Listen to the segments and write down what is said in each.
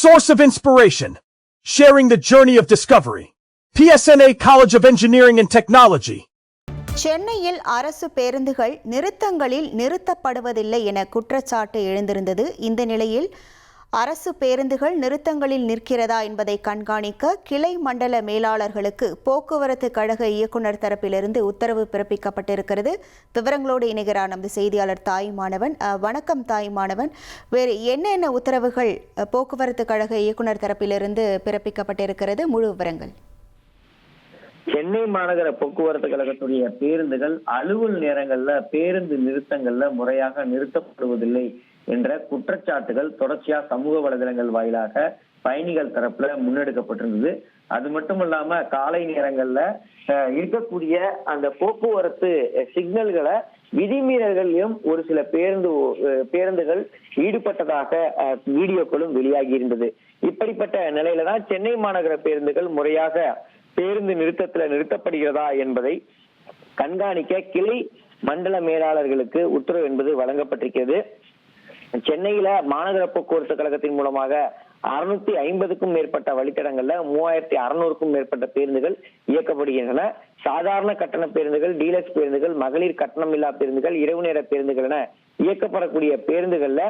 Source of inspiration. Sharing the journey of discovery. PSNA College of Engineering and Technology. சென்னையில் அரசு பேருந்துகள் நிறுத்தங்களில் நிறுத்தப்படுவதில்லை என குற்றச்சாட்டு எழுந்திருந்தது. இந்த நிலையில் அரசு பேருந்துகள் நிறுத்தங்களில் நிற்கிறதா என்பதை கண்காணிக்க கிளை மண்டல மேலாளர்களுக்கு போக்குவரத்து கழக இயக்குநர் தரப்பிலிருந்து உத்தரவு பிறப்பிக்கப்பட்டிருக்கிறது. விவரங்களோடு இணைகிறார் நமது செய்தியாளர் தாயுமானவன். வணக்கம் தாயுமானவன், வேறு என்னென்ன உத்தரவுகள் போக்குவரத்து கழக இயக்குநர் தரப்பிலிருந்து பிறப்பிக்கப்பட்டிருக்கிறது? முழு விவரங்கள். சென்னை மாநகர போக்குவரத்து கழகத்துடைய பேருந்துகள் அலுவல் நேரங்கள்ல பேருந்து நிறுத்தங்கள்ல முறையாக நிறுத்தப்படுவதில்லை என்ற குற்றச்சாட்டுகள் தொடர்ச்சியா சமூக வலைதளங்கள் வாயிலாக பயணிகள் தரப்புல முன்னெடுக்கப்பட்டிருந்தது. அது மட்டும் இல்லாம காலை நேரங்கள்ல இருக்கக்கூடிய அந்த போக்குவரத்து சிக்னல்களை விதிமீறல்களிலும் ஒரு சில பேருந்துகள் ஈடுபட்டதாக வீடியோக்களும் வெளியாகி இருந்தது. இப்படிப்பட்ட நிலையில தான் சென்னை மாநகர பேருந்துகள் முறையாக பேருந்து நிறுத்தத்துல நிறுத்தப்படுகிறதா என்பதை கண்காணிக்க கிளை மண்டல மேலாளர்களுக்கு உத்தரவு என்பது வழங்கப்பட்டிருக்கிறது. சென்னையில மாநகர போக்குவரத்து கழகத்தின் மூலமாக 650க்கும் மேற்பட்ட வழித்தடங்கள்ல 3600க்கும் மேற்பட்ட பேருந்துகள் இயக்கப்படுகின்றன. சாதாரண கட்டண பேருந்துகள், டீலக்ஸ் பேருந்துகள், மகளிர் கட்டணமில்லா பேருந்துகள், இரவு நேர பேருந்துகள் என இயக்கப்படக்கூடிய பேருந்துகள்ல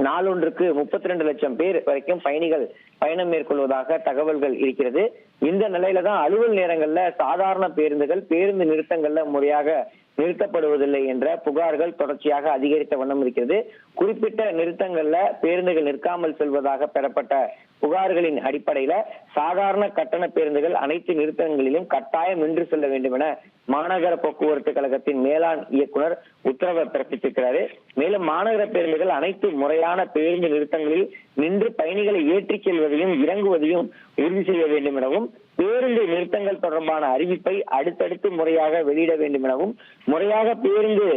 நாளொன்றுக்கு 32 லட்சம் பேர் வரைக்கும் பயணிகள் பயணம் மேற்கொள்வதாக தகவல்கள் இருக்கிறது. இந்த நிலையில தான் அலுவல் நேரங்கள்ல சாதாரண பேருந்துகள் பேருந்து நிறுத்தங்கள்ல முறையாக நிறுத்தப்படுவதில்லை என்ற புகார்கள் தொடர்ச்சியாக அதிகரித்த வண்ணம் இருக்கிறது. குறிப்பிட்ட நிறுத்தங்கள்ல பேருந்துகள் நிற்காமல் செல்வதாக பெறப்பட்ட புகார்களின் அடிப்படையில சாதாரண கட்டண பேருந்துகள் அனைத்து நிறுத்தங்களிலும் கட்டாயம் நின்று செல்ல வேண்டும் என மாநகர போக்குவரத்து கழகத்தின் மேலாண் இயக்குனர் உத்தரவை பிறப்பித்திருக்கிறாரு. மேலும் மாநகர பேருந்துகள் அனைத்து முறையான பேருந்து நிறுத்தங்களில் நின்று பயணிகளை ஏற்றிச் செல்வதையும் இறங்குவதையும் உறுதி செய்ய வேண்டும் எனவும், பேருந்து நிறுத்தங்கள் தொடர்பான அறிவிப்பை அடுத்தடுத்து முறையாக வெளியிட வேண்டும் எனவும், முறையாக பேருந்து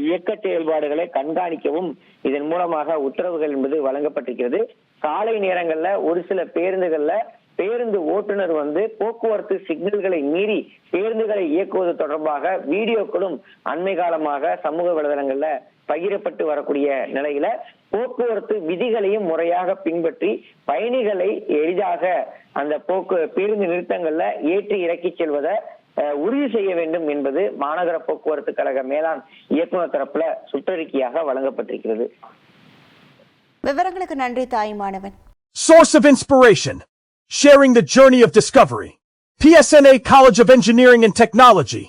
இயக்க செயல்பாடுகளை கண்காணிக்கவும் இதன் மூலமாக உத்தரவுகள் என்பது வழங்கப்பட்டிருக்கிறது. காலை நேரங்கள்ல ஒரு சில பேருந்துகள்ல பேருந்து ஓட்டுநர் போக்குவரத்து சிக்னல்களை மீறி பேருந்துகளை இயக்குவது தொடர்பாக வீடியோக்களும் அண்மை காலமாக சமூக வலைதளங்கள்ல பகிரப்பட்டு வரக்கூடிய நிலையில போக்குவரத்து விதிகளையும் முறையாக பின்பற்றி பயணிகளை எளிதாக அந்த பேருந்து நிறுத்தங்கள்ல ஏற்றி இறக்கி செல்வதை உறுதி செய்ய வேண்டும் என்பது மாநகர போக்குவரத்து கழக மேலாண் இயக்குநர் தரப்புல சுற்றறிக்கையாக வழங்கப்பட்டிருக்கிறது. விவரங்களுக்கு நன்றி Thayumanavan. Source of inspiration. Sharing the journey of discovery. PSNA College of Engineering and Technology.